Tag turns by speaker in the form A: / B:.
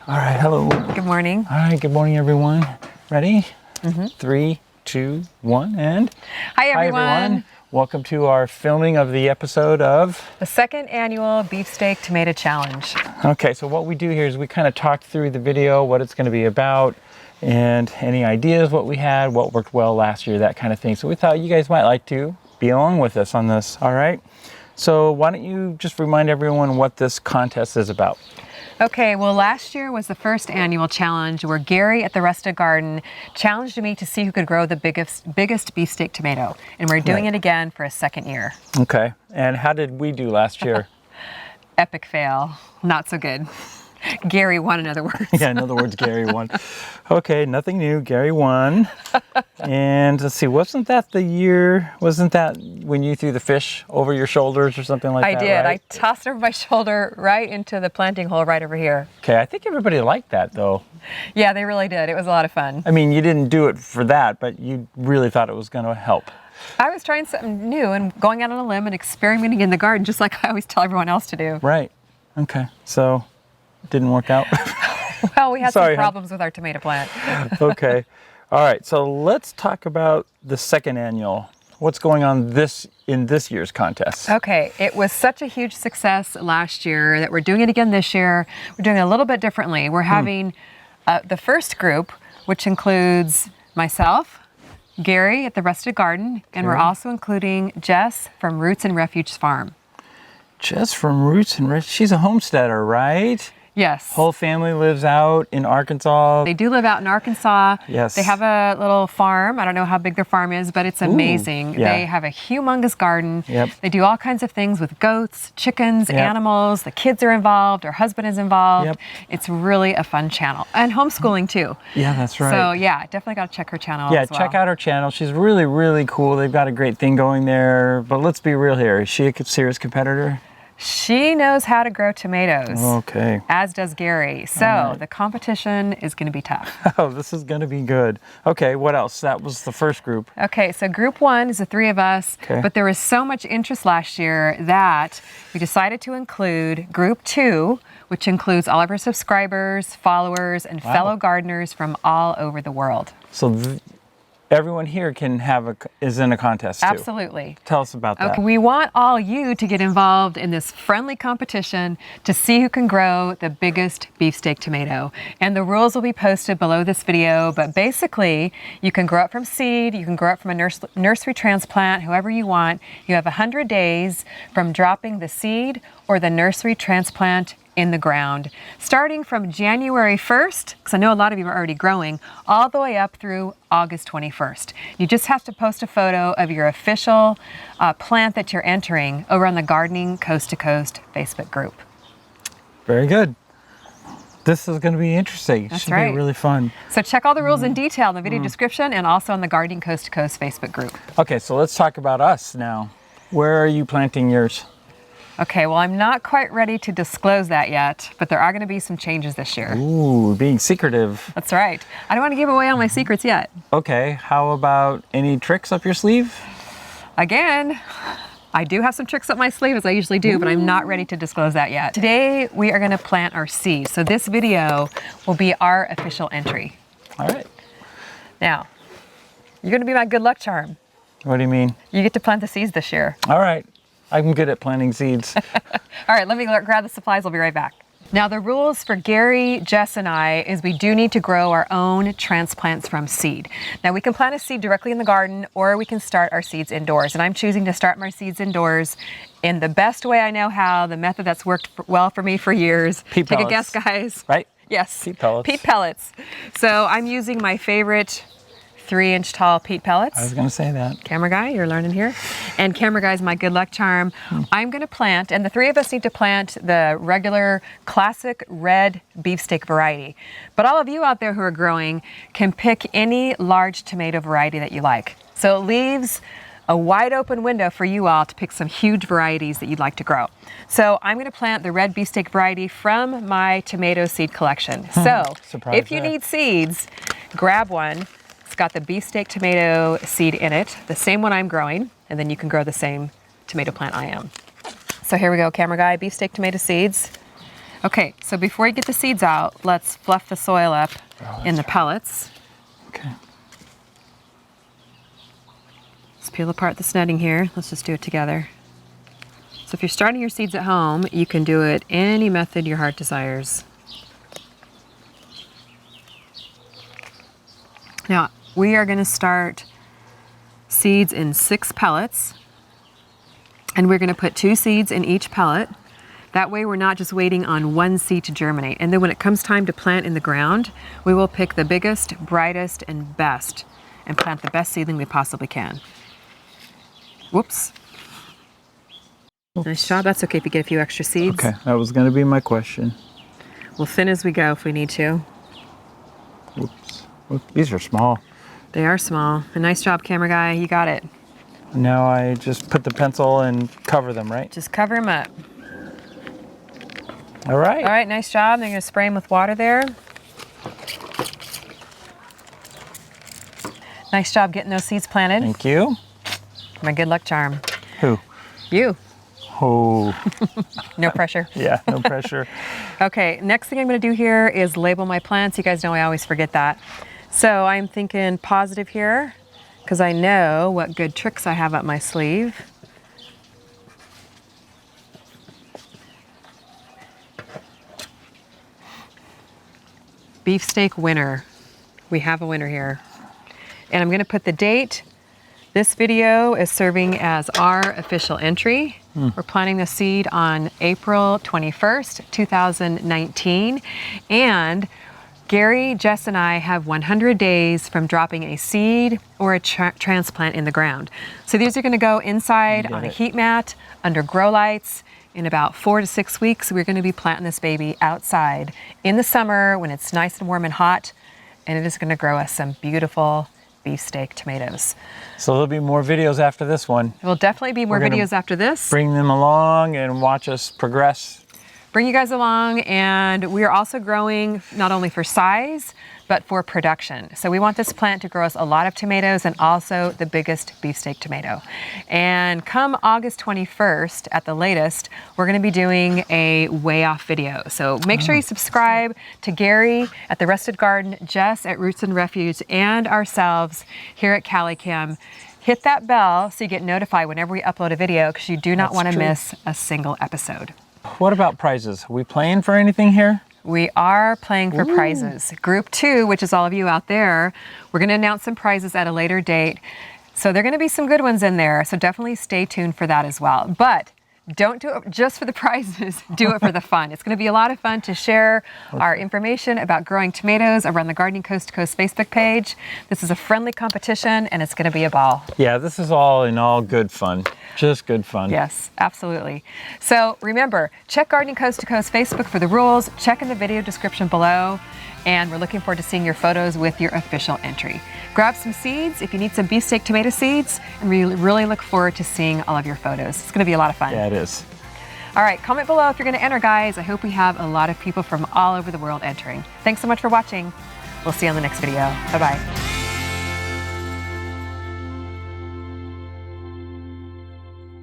A: All right, hello.
B: Good morning.
A: All right, good morning, everyone. Ready? 3, 2, 1, and...
B: Hi, everyone.
A: Welcome to our filming of the episode of...
B: The second annual Beefsteak Tomato Challenge.
A: Okay, so what we do here is we kind of talk through the video, what it's going to be about, and any ideas, what we had, what worked well last year, that kind of thing. So we thought you guys might like to be along with us on this, all right? So why don't you just remind everyone what this contest is about?
B: Okay, well, last year was the first annual challenge where Gary at the Rustic Garden challenged me to see who could grow the biggest beefsteak tomato. And we're doing it again for a second year.
A: Okay, and how did we do last year?
B: Epic fail. Not so good. Gary won, in other words.
A: Yeah, in other words, Gary won. Okay, nothing new. Gary won. And let's see, wasn't that when you threw the fish over your shoulders or something like that?
B: I did.
A: Right?
B: I tossed over my shoulder right into the planting hole right over here.
A: Okay, I think everybody liked that though.
B: Yeah, they really did. It was a lot of fun.
A: I mean, you didn't do it for that, but you really thought it was going to help.
B: I was trying something new and going out on a limb and experimenting in the garden, just like I always tell everyone else to do.
A: Right. Okay, so it didn't work out.
B: Well, we had some problems with our tomato plant.
A: Okay. All right, so let's talk about the second annual. What's going on in this year's contest?
B: Okay, it was such a huge success last year that we're doing it again this year. We're doing it a little bit differently. We're having the first group, which includes myself, Gary at the Rustic Garden, and we're also including Jess from Roots and Refuge Farm.
A: Jess from Roots and Refuge, she's a homesteader, right?
B: Yes.
A: Whole family lives out in Arkansas.
B: They do live out in Arkansas.
A: Yes.
B: They have a little farm. I don't know how big their farm is, but it's amazing.
A: Yeah.
B: They have a humongous garden.
A: Yep.
B: They do all kinds of things with goats, chickens, animals. The kids are involved. Her husband is involved.
A: Yep.
B: It's really a fun channel. And homeschooling too.
A: Yeah, that's right.
B: So yeah, definitely got to check her channel as well.
A: Check out her channel. She's really, really cool. They've got a great thing going there. But let's be real here. Is she a serious competitor?
B: She knows how to grow tomatoes.
A: Okay.
B: As does Gary. So the competition is going to be tough.
A: Oh, this is going to be good. Okay, what else? That was the first group.
B: Okay, so group one is the three of us, but there was so much interest last year that we decided to include group two, which includes all of our subscribers, followers, and fellow gardeners from all over the world.
A: So everyone here is in a contest too.
B: Absolutely.
A: Tell us about that.
B: Okay, we want all you to get involved in this friendly competition to see who can grow the biggest beefsteak tomato. And the rules will be posted below this video, but basically you can grow it from seed, you can grow it from a nursery transplant, however you want. You have 100 days from dropping the seed or the nursery transplant in the ground, starting from January 1st, because I know a lot of you are already growing, all the way up through August 21st. You just have to post a photo of your official plant that you're entering over on the Gardening Coast to Coast Facebook group.
A: Very good. This is going to be interesting.
B: That's
A: Should
B: right.
A: be really fun.
B: So check all the rules in detail in the video description and also on the Gardening Coast to Coast Facebook group.
A: Okay, so let's talk about us now. Where are you planting yours?
B: Okay, well, I'm not quite ready to disclose that yet, but there are going to be some changes this year.
A: Ooh, being secretive.
B: That's right. I don't want to give away all my secrets yet.
A: Okay, how about any tricks up your sleeve?
B: Again, I do have some tricks up my sleeve, as I usually do, but I'm not ready to disclose that yet. Today, we are going to plant our seeds. So this video will be our official entry.
A: All right.
B: Now, you're going to be my good luck charm.
A: What do you mean?
B: You get to plant the seeds this year.
A: All right. I'm good at planting seeds.
B: All right, let me grab the supplies. I'll be right back. Now, the rules for Gary, Jess, and I is we do need to grow our own transplants from seed. Now, we can plant a seed directly in the garden, or we can start our seeds indoors. And I'm choosing to start my seeds indoors in the best way I know how, the method that's worked well for me for years.
A: Peat
B: Take
A: pellets.
B: a guess, guys.
A: Right?
B: Yes.
A: Peat pellets.
B: Peat pellets. So I'm using my favorite 3-inch tall peat pellets.
A: I was going to say that.
B: Camera guy, you're learning here. And camera guy's my good luck charm. I'm going to plant, and the three of us need to plant the regular classic red beefsteak variety. But all of you out there who are growing can pick any large tomato variety that you like. So it leaves a wide open window for you all to pick some huge varieties that you'd like to grow. So I'm going to plant the red beefsteak variety from my tomato seed collection. So if you need seeds, grab one. It's got the beefsteak tomato seed in it, the same one I'm growing, and then you can grow the same tomato plant I am. So here we go, camera guy, beefsteak tomato seeds. Okay, so before you get the seeds out, let's fluff the soil up in the pellets.
A: Okay.
B: Let's peel apart this netting here. Let's just do it together. So if you're starting your seeds at home, you can do it any method your heart desires. Now, we are going to start seeds in 6 pellets, and we're going to put 2 seeds in each pellet. That way we're not just waiting on one seed to germinate. And then when it comes time to plant in the ground, we will pick the biggest, brightest, and best and plant the best seedling we possibly can. Whoops. Nice job. That's okay if you get a few extra seeds.
A: Okay, that was going to be my question.
B: We'll thin as we go if we need to.
A: Whoops. Whoops. These are small.
B: They are small. A nice job, camera guy. You got it.
A: Now I just put the pencil and cover them, right?
B: Just cover them up.
A: All right.
B: All right, nice job. They're going to spray them with water there. Nice job getting those seeds planted.
A: Thank you.
B: My good luck charm.
A: Who?
B: You.
A: Oh.
B: No pressure.
A: Yeah, no pressure.
B: Okay, next thing I'm going to do here is label my plants. You guys know I always forget that. So I'm thinking positive here because I know what good tricks I have up my sleeve. Beefsteak winner. We have a winner here. And I'm going to put the date. This video is serving as our official entry. We're planting the seed on April 21st, 2019. And Gary, Jess, and I have 100 days from dropping a seed or a transplant in the ground. So these are going to go inside on a heat mat under grow lights. In about 4 to 6 weeks, we're going to be planting this baby outside in the summer when it's nice and warm and hot. And it is going to grow us some beautiful beefsteak tomatoes.
A: So there'll be more videos after this one.
B: There will definitely be more videos after this.
A: Bring them along and watch us progress.
B: Bring you guys along, and we are also growing not only for size, but for production. So we want this plant to grow us a lot of tomatoes and also the biggest beefsteak tomato. And come August 21st at the latest, we're gonna be doing a way off video. So make sure you subscribe to Gary at the Rested Garden, Jess at Roots and Refuge, and ourselves here at CaliKim. Hit that bell so you get notified whenever we upload a video because you do not want to miss a single episode.
A: What about prizes? Are we playing for anything here?
B: We are playing for prizes. Group 2, which is all of you out there, we're going to announce some prizes at a later date. So there are going to be some good ones in there. So definitely stay tuned for that as well. But don't do it just for the prizes. Do it for the fun. It's going to be a lot of fun to share our information about growing tomatoes around the Gardening Coast to Coast Facebook page. This is a friendly competition, and it's going to be a ball.
A: Yeah, this is all in all good fun. Just good fun.
B: Yes, absolutely. So remember, check Gardening Coast to Coast Facebook for the rules. Check in the video description below. And we're looking forward to seeing your photos with your official entry. Grab some seeds if you need some beefsteak tomato seeds, and we really look forward to seeing all of your photos. It's going to be a lot of fun.
A: Yeah, it is.
B: All right, comment below if you're going to enter, guys. I hope we have a lot of people from all over the world entering. Thanks so much for watching. We'll see you on the next video. Bye-bye.